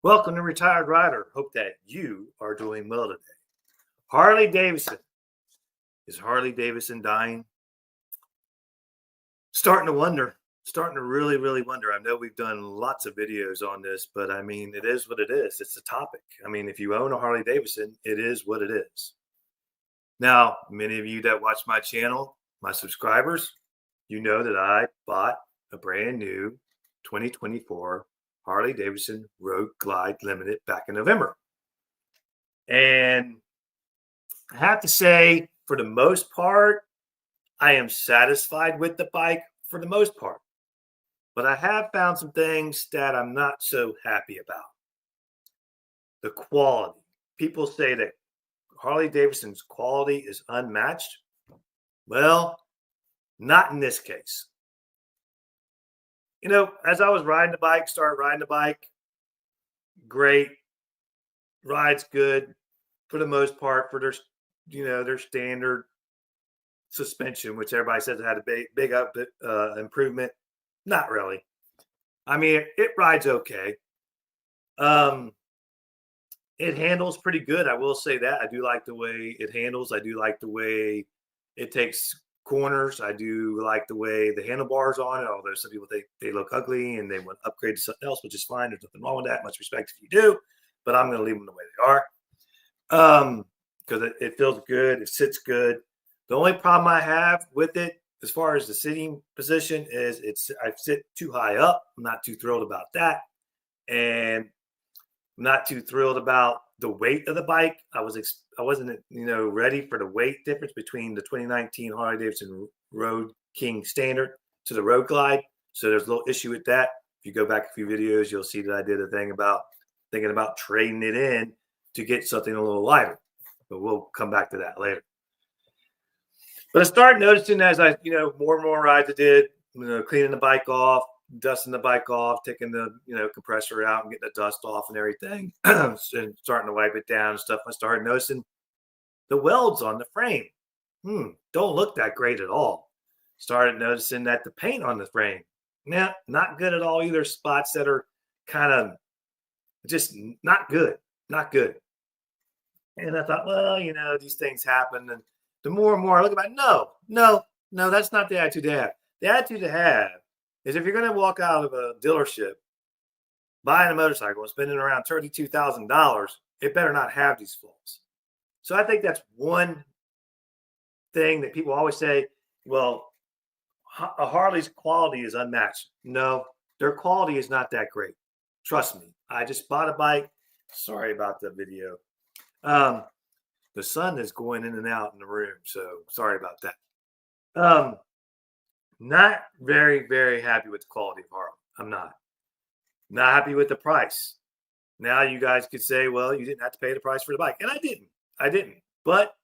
Welcome to Retired Rider. Hope that you are doing well today. Harley-Davidson. Is Harley-Davidson dying? Starting to really wonder. I know we've done lots of videos on this, but I mean, it is what it is. It's a topic. I mean, if you own a Harley-Davidson, it is what it is. Now, many of you that watch my channel, my subscribers, you know that I bought a brand new 2024 Harley-Davidson Road Glide Limited back in November. And I have to say, for the most part, I am satisfied with the bike for the most part. But I have found some things that I'm not so happy about. The quality. People say that Harley-Davidson's quality is unmatched. Well, not in this case. You know, as I was started riding the bike, great. Ride's good for the most part for their standard suspension, which everybody says it had a big improvement. Not really. I mean, it rides okay. It handles pretty good. I will say that. I do like the way it handles. I do like the way it takes corners. I do like the way the handlebars on it, although some people they look ugly and they want to upgrade to something else, which is fine. There's nothing wrong with that. Much respect if you do, but I'm going to leave them the way they are because it feels good. It sits good. The only problem I have with it as far as the sitting position is I sit too high up. I'm not too thrilled about that. And I'm not too thrilled about the weight of the bike. I wasn't ready for the weight difference between the 2019 Harley-Davidson Road King Standard to the Road Glide. So there's a little issue with that. If you go back a few videos, you'll see that I did a thing about thinking about trading it in to get something a little lighter. But we'll come back to that later. But I started noticing as I, more and more rides I did, cleaning the bike off, dusting the bike off, taking the compressor out and getting the dust off and everything, and starting to wipe it down and stuff. I started noticing the welds on the frame don't look that great at all. Started noticing that the paint on the frame, not good at all either. Spots that are kind of just not good. And I thought, well, these things happen. And the more and more I look at it, no, that's not the attitude to have. The attitude to have is if you're going to walk out of a dealership buying a motorcycle and spending around $32,000, it better not have these flaws. So I think that's one thing that people always say, well, a Harley's quality is unmatched. No, their quality is not that great. Trust me. I just bought a bike. Sorry about the video. The sun is going in and out in the room, so sorry about that. Not very, very happy with the quality of Harley. I'm not happy with the price. Now you guys could say, well, you didn't have to pay the price for the bike. And I didn't. But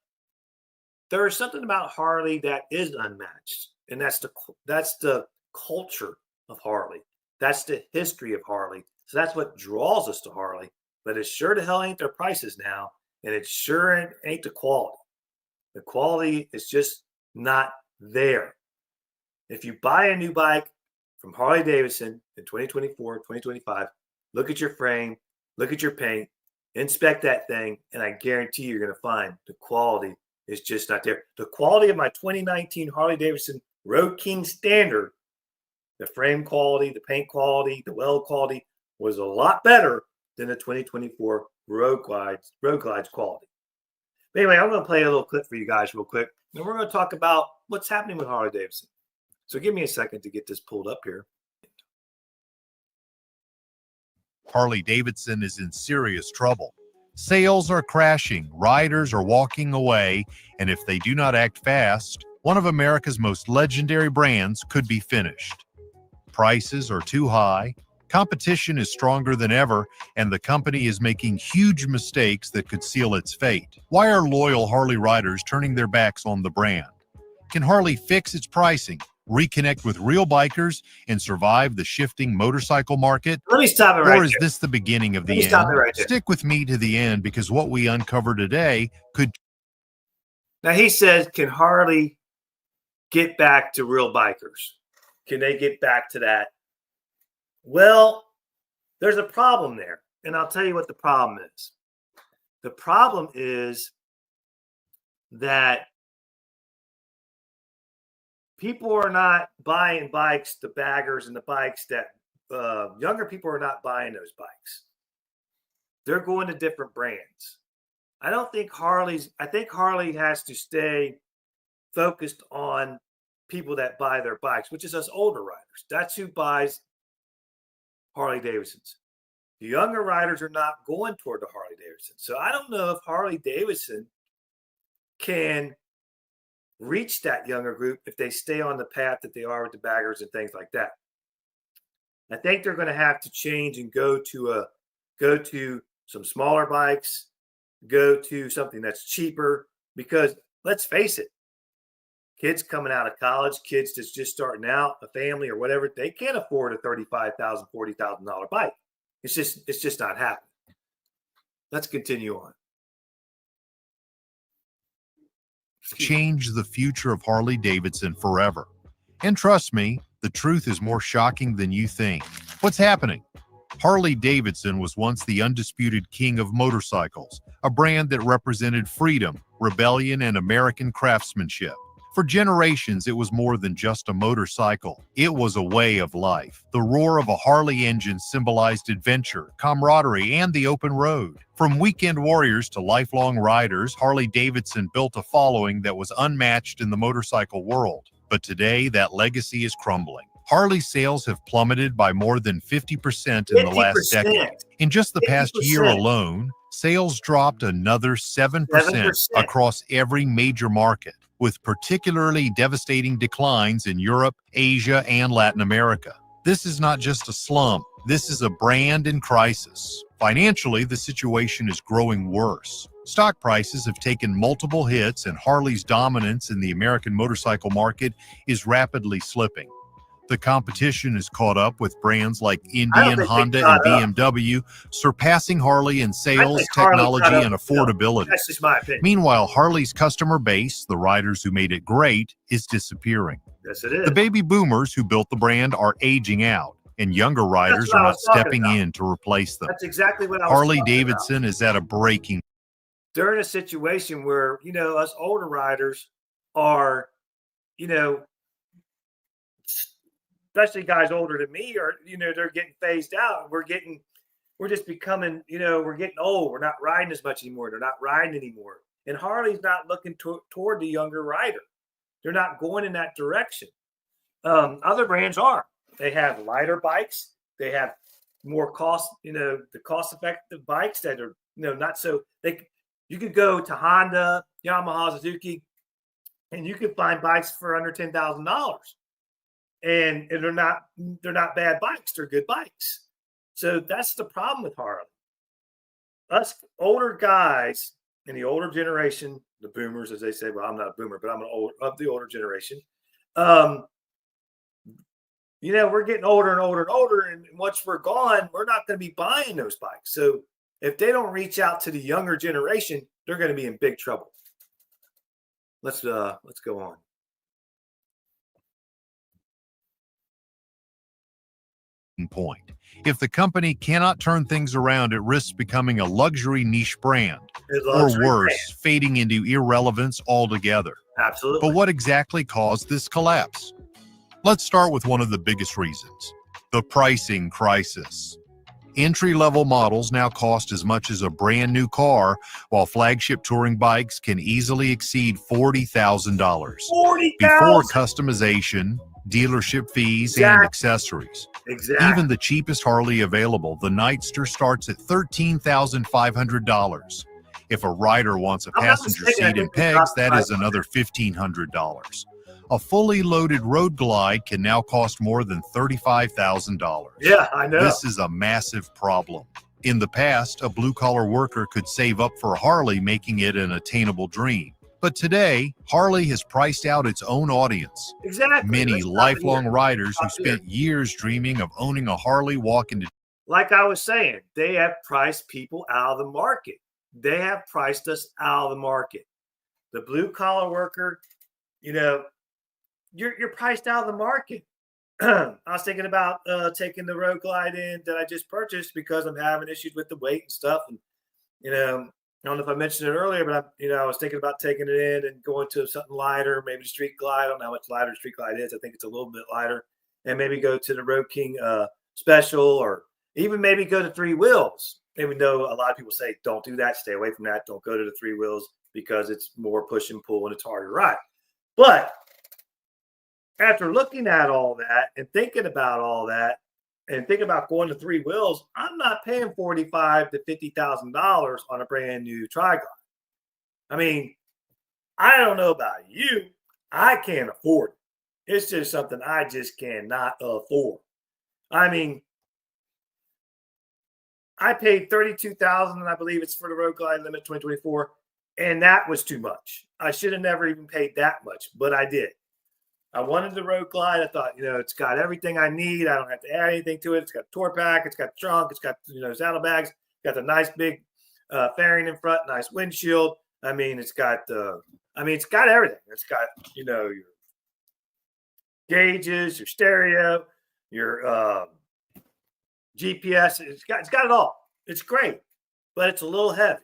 there is something about Harley that is unmatched. And that's the culture of Harley. That's the history of Harley. So that's what draws us to Harley. But it sure to hell ain't their prices now. And it sure ain't the quality. The quality is just not there. If you buy a new bike from Harley-Davidson in 2024, 2025, look at your frame, look at your paint, inspect that thing, and I guarantee you're going to find the quality is just not there. The quality of my 2019 Harley-Davidson Road King Standard, the frame quality, the paint quality, the weld quality was a lot better than the 2024 Road Glide's quality. But anyway, I'm going to play a little clip for you guys real quick, and we're going to talk about what's happening with Harley-Davidson. So give me a second to get this pulled up here. Harley-Davidson is in serious trouble. Sales are crashing, riders are walking away, and if they do not act fast, one of America's most legendary brands could be finished. Prices are too high, competition is stronger than ever, and the company is making huge mistakes that could seal its fate. Why are loyal Harley riders turning their backs on the brand? Can Harley fix its pricing, reconnect with real bikers, and survive the shifting motorcycle market? Let me stop it right there. Or is this the beginning of the end? Stop it right there. Stick with me to the end, because what we uncover today could... Now he says, can Harley get back to real bikers? Can they get back to that? Well, there's a problem there. And I'll tell you what the problem is. The problem is that people are not buying bikes, the baggers and the bikes that younger people are not buying those bikes. They're going to different brands. I think Harley has to stay focused on people that buy their bikes, which is us older riders. That's who buys Harley-Davidsons. The younger riders are not going toward the Harley-Davidson. So I don't know if Harley-Davidson can reach that younger group if they stay on the path that they are with the baggers and things like that. I think they're going to have to change and go to some smaller bikes, go to something that's cheaper, because let's face it, kids coming out of college, kids that's just starting out, a family or whatever, they can't afford a $35,000, $40,000 bike. It's just not happening. Let's continue on. Change the future of Harley-Davidson forever. And trust me, the truth is more shocking than you think. What's happening? Harley-Davidson was once the undisputed king of motorcycles, a brand that represented freedom, rebellion, and American craftsmanship. For generations, it was more than just a motorcycle. It was a way of life. The roar of a Harley engine symbolized adventure, camaraderie, and the open road. From weekend warriors to lifelong riders, Harley-Davidson built a following that was unmatched in the motorcycle world. But today, that legacy is crumbling. Harley sales have plummeted by more than 50% in the last decade. In just the past year alone, sales dropped another 7% across every major market, with particularly devastating declines in Europe, Asia, and Latin America. This is not just a slump. This is a brand in crisis. Financially, the situation is growing worse. Stock prices have taken multiple hits, and Harley's dominance in the American motorcycle market is rapidly slipping. The competition is caught up, with brands like Indian, Honda, and BMW surpassing Harley in sales, technology, and affordability. That's just my opinion. Meanwhile, Harley's customer base, the riders who made it great, is disappearing. Yes, it is. The baby boomers who built the brand are aging out, and younger riders are not stepping in to replace them. That's exactly what I was Harley-Davidson is at a breaking. They're in a situation where, us older riders are, especially guys older than me, are, they're getting phased out. We're just becoming, we're getting old. We're not riding as much anymore. They're not riding anymore. And Harley's not looking toward the younger rider. They're not going in that direction. Other brands are. They have lighter bikes. They have more cost, the cost-effective bikes that are, not so. You could go to Honda, Yamaha, Suzuki, and you could find bikes for under $10,000. And they're not bad bikes. They're good bikes. So that's the problem with Harley. Us older guys in the older generation, the boomers, as they say. Well, I'm not a boomer, but I'm of the older generation. We're getting older and older and older, and once we're gone, we're not going to be buying those bikes. So if they don't reach out to the younger generation, they're going to be in big trouble. Let's go on. Point. If the company cannot turn things around, it risks becoming a luxury niche brand, or worse, fading into irrelevance altogether. Absolutely. But what exactly caused this collapse? Let's start with one of the biggest reasons: the pricing crisis. Entry-level models now cost as much as a brand new car, while flagship touring bikes can easily exceed $40,000. $40,000 before customization, dealership fees, and accessories. Exactly. Even the cheapest Harley available, the Nightster, starts at $13,500. If a rider wants a passenger seat and pegs, that is another $1,500. A fully loaded Road Glide can now cost more than $35,000. Yeah, I know. This is a massive problem. In the past, a blue-collar worker could save up for a Harley, making it an attainable dream. But today, Harley has priced out its own audience. Exactly. Many lifelong riders who spent years dreaming of owning a Harley walk into... Like I was saying, they have priced people out of the market. They have priced us out of the market. The blue-collar worker, you're priced out of the market. I was thinking about taking the Road Glide in that I just purchased because I'm having issues with the weight and stuff. And I don't know if I mentioned it earlier, but I was thinking about taking it in and going to something lighter, maybe Street Glide. I don't know how much lighter Street Glide is. I think it's a little bit lighter, and maybe go to the Road King special, or even maybe go to Three Wheels. Even though a lot of people say don't do that, stay away from that, don't go to the Three Wheels because it's more push and pull and it's harder to ride. But after looking at all that and thinking about all that, and think about going to Three Wheels, I'm not paying $45,000 to $50,000 on a brand new Tri-Glide. I mean, I don't know about you, I can't afford it. It's just something I just cannot afford. I mean, I paid $32,000, and I believe it's for the Road Glide Limit 2024, and that was too much. I should have never even paid that much, but I did. I wanted the Road Glide. I thought, it's got everything I need. I don't have to add anything to it. It's got tour pack. It's got trunk. It's got, saddlebags. It's got the nice big fairing in front, nice windshield. I mean, it's got everything. It's got, your gauges, your stereo, your GPS. It's got it all. It's great, but it's a little heavy.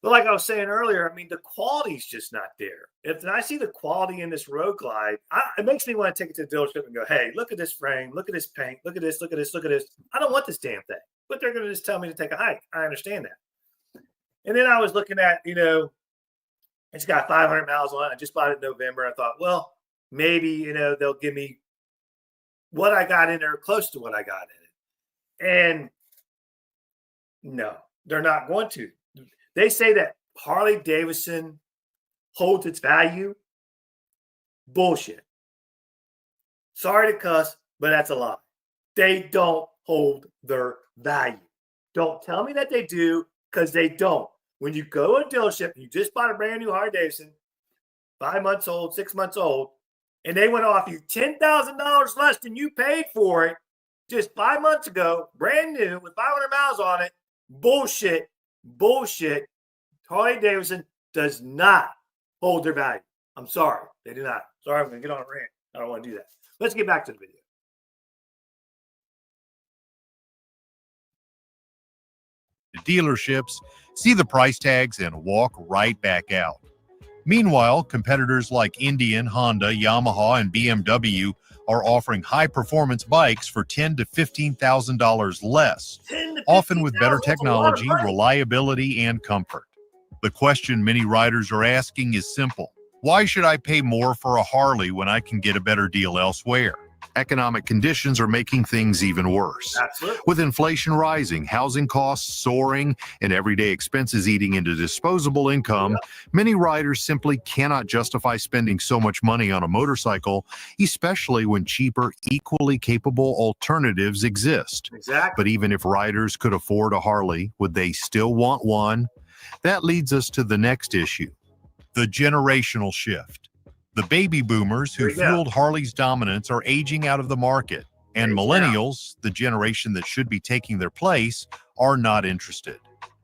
But like I was saying earlier, I mean, the quality's just not there. If I see the quality in this Road Glide, it makes me want to take it to the dealership and go, hey, look at this frame, look at this paint, look at this, look at this, look at this. I don't want this damn thing. But they're going to just tell me to take a hike. I understand that. And then I was looking at, it's got 500 miles on it. I just bought it in November. I thought, well, maybe, they'll give me what I got in there, close to what I got in it. And no, they're not going to. They say that Harley-Davidson holds its value. Bullshit. Sorry to cuss, but that's a lie. They don't hold their value. Don't tell me that they do, because they don't. When you go to a dealership and you just bought a brand new Harley-Davidson, 5 months old, 6 months old, and they went off you $10,000 less than you paid for it just 5 months ago, brand new with 500 miles on it, bullshit. Harley-Davidson does not hold their value. I'm sorry. They do not. Sorry, I'm going to get on a rant. I don't want to do that. Let's get back to the video. The dealerships see the price tags and walk right back out. Meanwhile, competitors like Indian, Honda, Yamaha, and BMW are offering high-performance bikes for $10,000 to $15,000 less, often with better technology, reliability, and comfort. The question many riders are asking is simple. Why should I pay more for a Harley when I can get a better deal elsewhere? Economic conditions are making things even worse. Absolutely. With inflation rising, housing costs soaring, and everyday expenses eating into disposable income, many riders simply cannot justify spending so much money on a motorcycle, especially when cheaper, equally capable alternatives exist. Exactly. But even if riders could afford a Harley, would they still want one? That leads us to the next issue, the generational shift. The baby boomers who fueled Harley's dominance are aging out of the market, and millennials, the generation that should be taking their place, are not interested.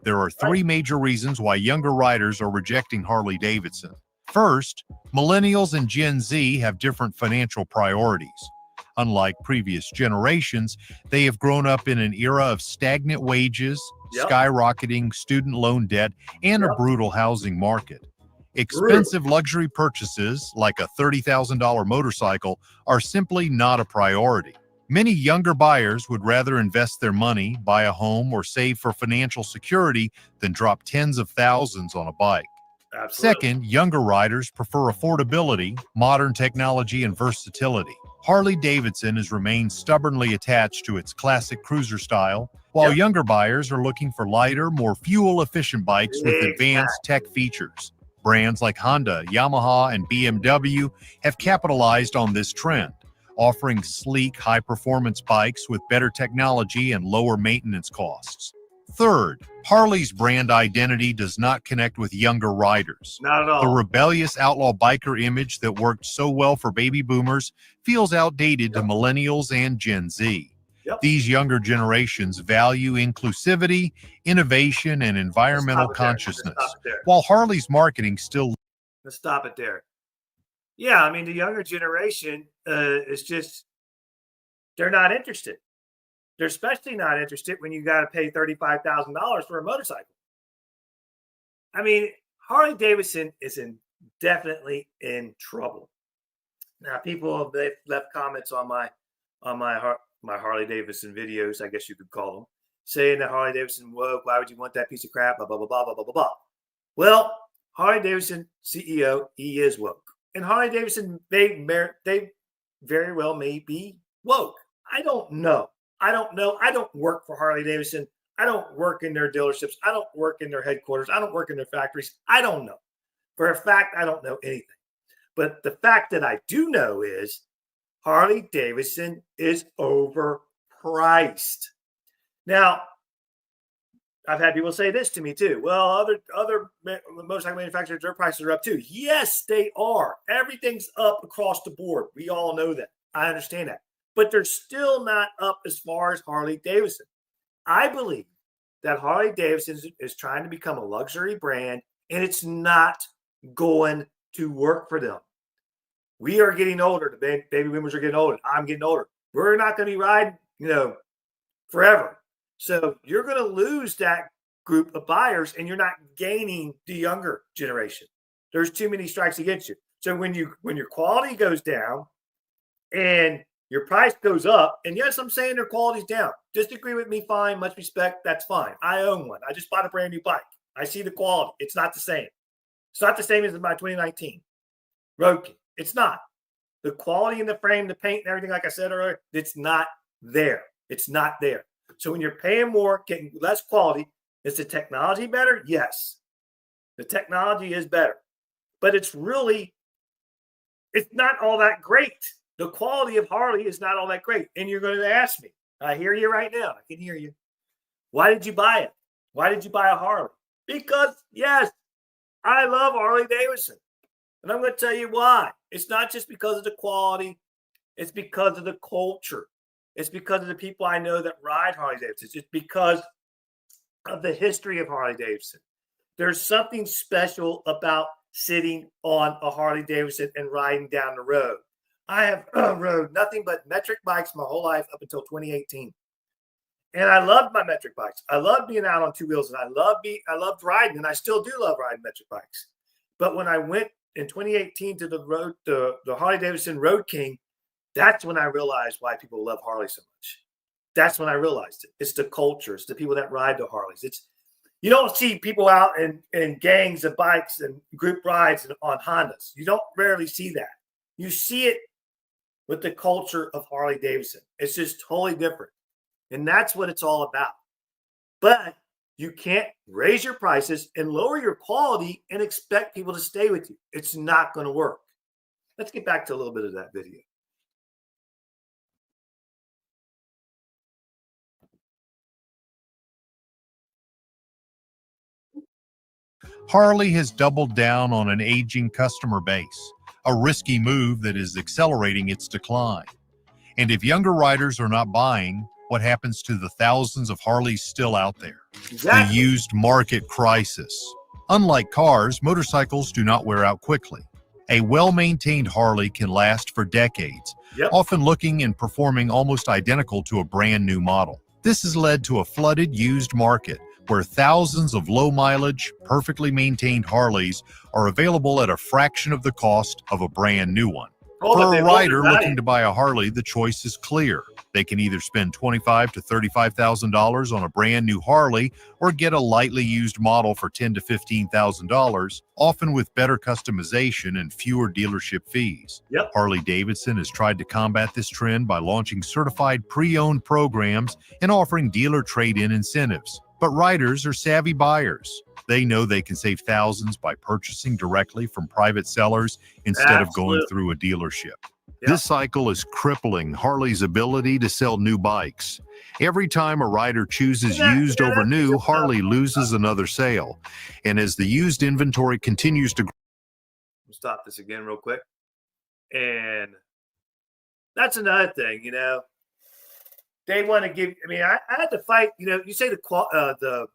There are three major reasons why younger riders are rejecting Harley-Davidson. First, millennials and Gen Z have different financial priorities. Unlike previous generations, they have grown up in an era of stagnant wages, skyrocketing student loan debt, and a brutal housing market. Expensive luxury purchases, like a $30,000 motorcycle, are simply not a priority. Many younger buyers would rather invest their money, buy a home, or save for financial security than drop tens of thousands on a bike. Absolutely. Second, younger riders prefer affordability, modern technology, and versatility. Harley-Davidson has remained stubbornly attached to its classic cruiser style, while younger buyers are looking for lighter, more fuel-efficient bikes with advanced tech features. Brands like Honda, Yamaha, and BMW have capitalized on this trend, offering sleek, high-performance bikes with better technology and lower maintenance costs. Third, Harley's brand identity does not connect with younger riders. Not at all. The rebellious outlaw biker image that worked so well for baby boomers feels outdated to millennials and Gen Z. These younger generations value inclusivity, innovation, and environmental consciousness, while Harley's marketing still... Let's stop it there. Yeah, I mean, the younger generation is just, they're not interested. They're especially not interested when you got to pay $35,000 for a motorcycle. I mean, Harley Davidson is definitely in trouble. Now, people have they've left comments on my Harley Davidson videos, I guess you could call them, saying that Harley Davidson woke. Why would you want that piece of crap? Blah blah blah blah blah blah blah blah. Well, Harley Davidson CEO, he is woke, and Harley Davidson they very well may be woke. I don't know. I don't know. I don't work for Harley Davidson. I don't work in their dealerships. I don't work in their headquarters. I don't work in their factories. I don't know. For a fact, I don't know anything. But the fact that I do know is Harley Davidson is overpriced. Now, I've had people say this to me too. Well, other motorcycle manufacturers, their prices are up too. Yes, they are. Everything's up across the board. We all know that. I understand that. But they're still not up as far as Harley Davidson. I believe that Harley Davidson is trying to become a luxury brand, and it's not going to work for them. We are getting older. The baby boomers are getting older. I'm getting older. We're not going to be riding, forever. So you're going to lose that group of buyers, and you're not gaining the younger generation. There's too many strikes against you. So when your quality goes down and your price goes up, and yes, I'm saying their quality's down. Disagree with me, fine. Much respect. That's fine. I own one. I just bought a brand new bike. I see the quality. It's not the same. It's not the same as my 2019 Road King. It's not. The quality in the frame, the paint, and everything, like I said earlier, it's not there. It's not there. So when you're paying more, getting less quality, is the technology better? Yes. The technology is better. But it's not all that great. The quality of Harley is not all that great. And you're going to ask me, I hear you right now. I can hear you. Why did you buy it? Why did you buy a Harley? Because, yes, I love Harley Davidson. And I'm going to tell you why. It's not just because of the quality. It's because of the culture. It's because of the people I know that ride Harley Davidson. It's because of the history of Harley Davidson. There's something special about sitting on a Harley Davidson and riding down the road. I have rode nothing but metric bikes my whole life up until 2018. And I loved my metric bikes. I loved being out on two wheels, and I loved riding, and I still do love riding metric bikes. But when I went in 2018 to the Harley Davidson Road King, that's when I realized why people love Harley so much. That's when I realized it. It's the culture. It's the people that ride the Harleys. You don't see people out in gangs of bikes and group rides on Hondas. You don't rarely see that. You see it with the culture of Harley Davidson. It's just totally different. And that's what it's all about. But you can't raise your prices and lower your quality and expect people to stay with you. It's not going to work. Let's get back to a little bit of that video. Harley has doubled down on an aging customer base, a risky move that is accelerating its decline. And if younger riders are not buying, what happens to the thousands of Harleys still out there? Exactly. The used market crisis. Unlike cars, motorcycles do not wear out quickly. A well-maintained Harley can last for decades, often looking and performing almost identical to a brand new model. This has led to a flooded used market where thousands of low-mileage, perfectly maintained Harleys are available at a fraction of the cost of a brand new one. For a rider looking to buy a Harley, the choice is clear. They can either spend $25,000 to $35,000 on a brand new Harley or get a lightly used model for $10,000 to $15,000, often with better customization and fewer dealership fees. Harley-Davidson has tried to combat this trend by launching certified pre-owned programs and offering dealer trade-in incentives. But riders are savvy buyers. They know they can save thousands by purchasing directly from private sellers instead of going through a dealership. This cycle is crippling Harley's ability to sell new bikes. Every time a rider chooses used over new, Harley loses another sale. And as the used inventory continues to grow. Stop this again real quick. And that's another thing, They want to give, I had to fight, you say the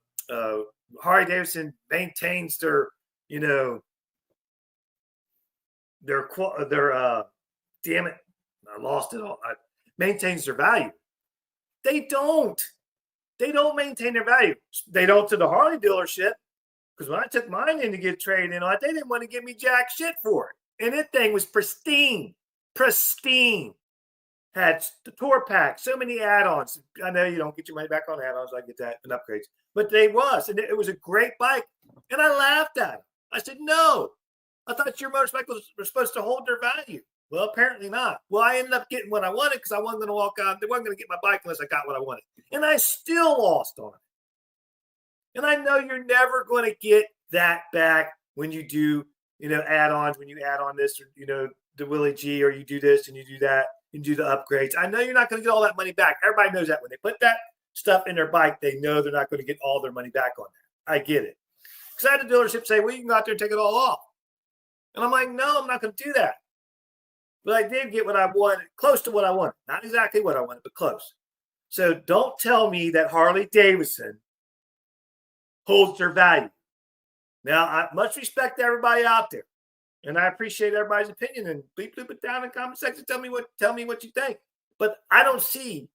Harley Davidson maintains their, damn it, I lost it all. Maintains their value. They don't. They don't maintain their value. They don't to the Harley dealership, because when I took mine in to get traded in on it, they didn't want to give me jack shit for it. And that thing was pristine. Pristine. Had the tour pack, so many add-ons. I know you don't get your money back on add-ons. I get that and upgrades. But they was. And it was a great bike. And I laughed at it. I said, no. I thought your motorcycles were supposed to hold their value. Well, apparently not. Well, I ended up getting what I wanted because I wasn't going to walk out. They wasn't going to get my bike unless I got what I wanted. And I still lost on it. And I know you're never going to get that back when you do, add-ons, when you add on this, or, the Willie G, or you do this and you do that and do the upgrades. I know you're not going to get all that money back. Everybody knows that. When they put that stuff in their bike, they know they're not going to get all their money back on that. I get it. Because I had the dealership say, well, you can go out there and take it all off. And I'm like, no, I'm not going to do that. But I did get what I wanted, close to what I wanted. Not exactly what I wanted, but close. So don't tell me that Harley-Davidson holds their value. Now, I much respect everybody out there. And I appreciate everybody's opinion. And bleep it down in the comment section. Tell me what you think. But I don't see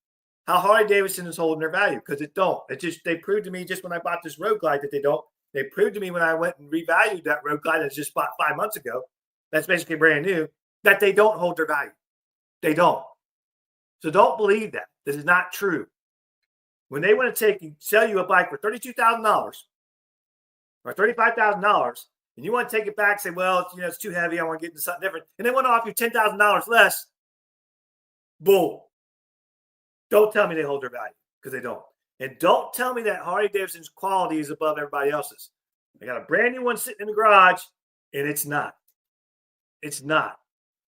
how Harley-Davidson is holding their value, because it don't. They proved to me just when I bought this Road Glide that they don't. They proved to me when I went and revalued that Road Glide that's just bought 5 months ago, that's basically brand new, that they don't hold their value. They don't. So don't believe that. This is not true. When they want to sell you a bike for $32,000 or $35,000, and you want to take it back and say, well, it's too heavy, I want to get into something different, and they want to offer you $10,000 less, bull. Don't tell me they hold their value, because they don't. And don't tell me that Harley-Davidson's quality is above everybody else's. I got a brand new one sitting in the garage, and it's not. It's not.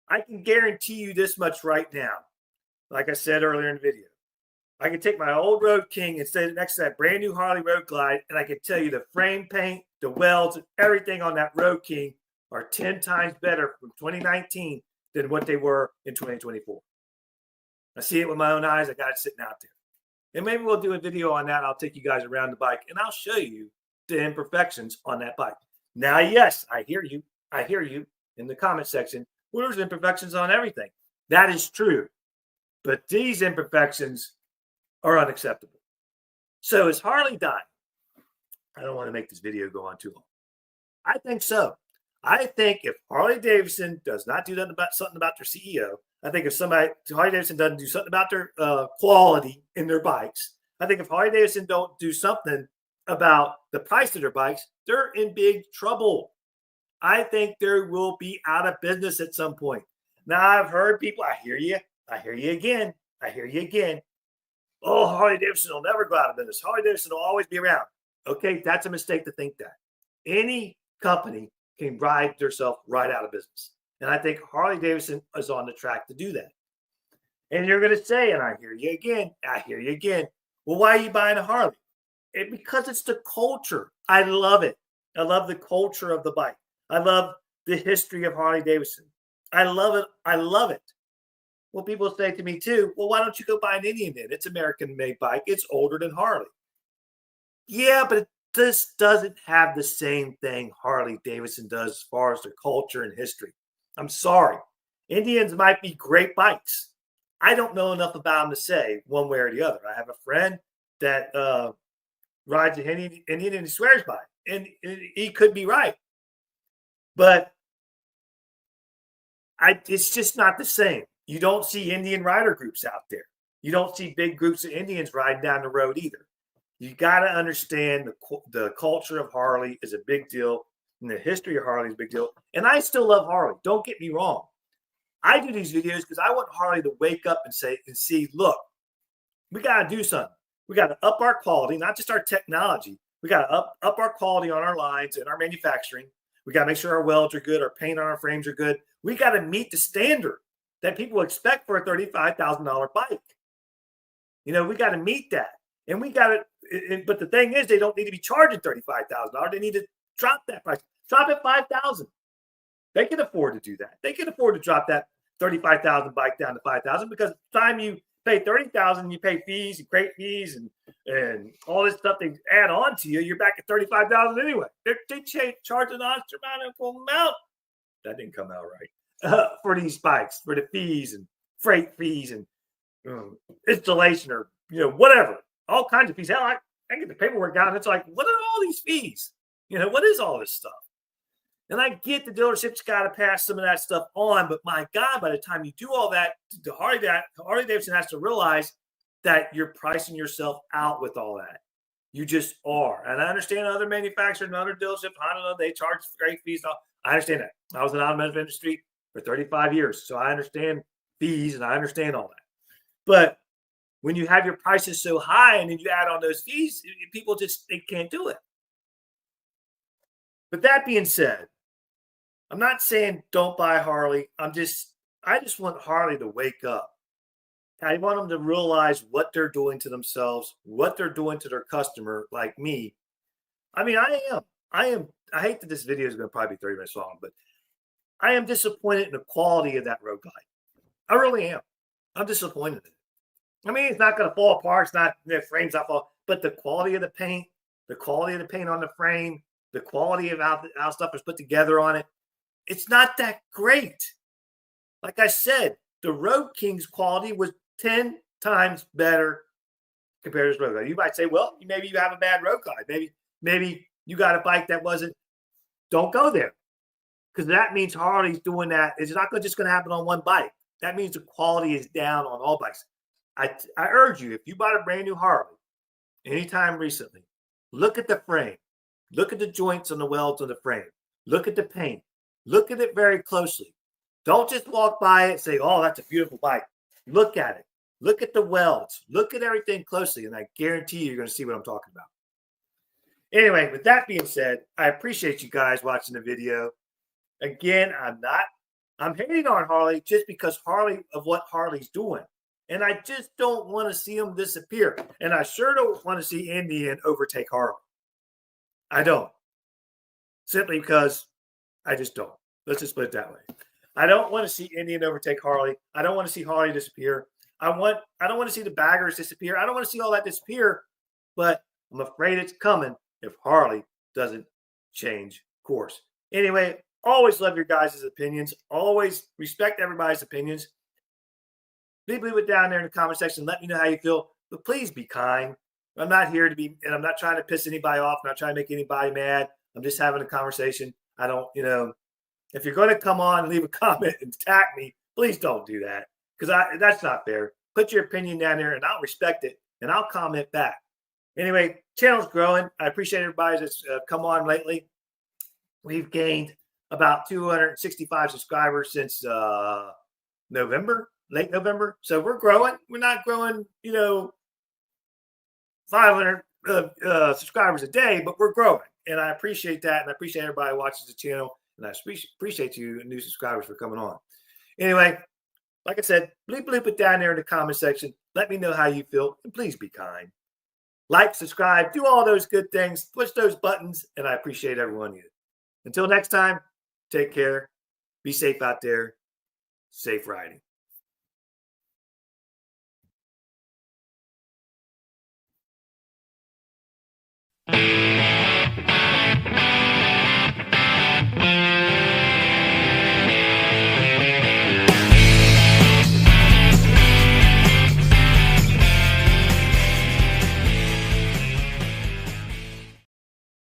I can guarantee you this much right now. Like I said earlier in the video, I can take my old Road King and set it next to that brand new Harley Road Glide, and I can tell you the frame paint, the welds, everything on that Road King are 10 times better from 2019 than what they were in 2024. I see it with my own eyes. I got it sitting out there. And maybe we'll do a video on that. I'll take you guys around the bike, and I'll show you the imperfections on that bike. Now, yes, I hear you. I hear you in the comment section. Well, there's imperfections on everything. That is true. But these imperfections are unacceptable. So is Harley dying? I don't want to make this video go on too long. I think so. I think if Harley-Davidson does not do something about their CEO, I think if Harley-Davidson doesn't do something about their quality in their bikes, I think if Harley-Davidson don't do something about the price of their bikes, they're in big trouble. I think they will be out of business at some point. Now, I've heard people, I hear you again. Oh, Harley-Davidson will never go out of business. Harley-Davidson will always be around. Okay, that's a mistake to think that. Any company can ride themselves right out of business. And I think Harley-Davidson is on the track to do that. And you're going to say, and I hear you again, well, why are you buying a Harley? Because it's the culture. I love it. I love the culture of the bike. I love the history of Harley-Davidson. I love it. Well, people say to me too, well, why don't you go buy an Indian then? It's American-made bike. It's older than Harley. Yeah, but this doesn't have the same thing Harley-Davidson does as far as their culture and history. I'm sorry. Indians might be great bikes. I don't know enough about them to say one way or the other. I have a friend that rides an Indian and he swears by it. And he could be right. But it's just not the same. You don't see Indian rider groups out there. You don't see big groups of Indians riding down the road either. You got to understand the culture of Harley is a big deal, and the history of Harley is a big deal. And I still love Harley. Don't get me wrong. I do these videos because I want Harley to wake up and see, look, we got to do something. We got to up our quality, not just our technology. We got to up our quality on our lines and our manufacturing. We got to make sure our welds are good, our paint on our frames are good. We got to meet the standard that people expect for a $35,000 bike. We got to meet that. And we got it. But the thing is, they don't need to be charging $35,000. They need to drop that price. Drop it $5,000. They can afford to do that. They can afford to drop that $35,000 bike down to $5,000, because at the time you pay $30,000, you pay fees and crate fees and all this stuff they add on to you. You're back at $35,000 anyway. They charge an astronomical amount. That didn't come out for these bikes, for the fees and freight fees and installation or whatever, all kinds of fees. Hell, I get the paperwork down. And it's like, what are all these fees? What is all this stuff? And I get the dealership's got to pass some of that stuff on, but my God, by the time you do all that, the Harley-Davidson has to realize that you're pricing yourself out with all that. You just are. And I understand other manufacturers and other dealerships, I don't know, they charge great fees. I understand that. I was in the automotive industry for 35 years, so I understand fees and I understand all that. But when you have your prices so high and then you add on those fees, people they can't do it. But that being said, I'm not saying don't buy Harley. I just want Harley to wake up. I want them to realize what they're doing to themselves, what they're doing to their customer, like me. I mean, I hate that this video is going to probably be 30 minutes long, but I am disappointed in the quality of that road guide. I really am. I'm disappointed in it. I mean, it's not going to fall apart. It's not, the frame's not fall, but the quality of the paint on the frame, the quality of how stuff is put together on it, it's not that great. Like I said, the Road King's quality was 10 times better compared to this road guide. You might say, well, maybe you have a bad road guide. Maybe you got a bike that wasn't. Don't go there, because that means Harley's doing that. It's not just going to happen on one bike. That means the quality is down on all bikes. I urge you, if you bought a brand new Harley anytime recently, look at the frame. Look at the joints on the welds on the frame. Look at the paint. Look at it very closely. Don't just walk by it and say, oh, that's a beautiful bike. Look at it. Look at the welds. Look at everything closely, and I guarantee you're going to see what I'm talking about. Anyway, with that being said, I appreciate you guys watching the video. Again, I'm hating on Harley just because of what Harley's doing. And I just don't want to see them disappear. And I sure don't want to see Indian overtake Harley. I don't. Simply because I just don't. Let's just put it that way. I don't want to see Indian overtake Harley. I don't want to see Harley disappear. I don't want to see the baggers disappear. I don't want to see all that disappear, but I'm afraid it's coming if Harley doesn't change course. Anyway, always love your guys' opinions. Always respect everybody's opinions. Leave it down there in the comment section. Let me know how you feel, but please be kind. I'm not here to be, and I'm not trying to piss anybody off. I'm not trying to make anybody mad. I'm just having a conversation. I don't, if you're going to come on and leave a comment and attack me, please don't do that, because that's not fair. Put your opinion down there, and I'll respect it, and I'll comment back. Anyway, channel's growing. I appreciate everybody that's come on lately. We've gained about 265 subscribers since late November. So we're growing. We're not growing, 500 subscribers a day, but we're growing. And I appreciate that. And I appreciate everybody who watches the channel. And I appreciate you new subscribers for coming on. Anyway, like I said, bleep it down there in the comment section. Let me know how you feel. And please be kind. Like, subscribe, do all those good things. Push those buttons. And I appreciate everyone here. Until next time, take care. Be safe out there. Safe riding.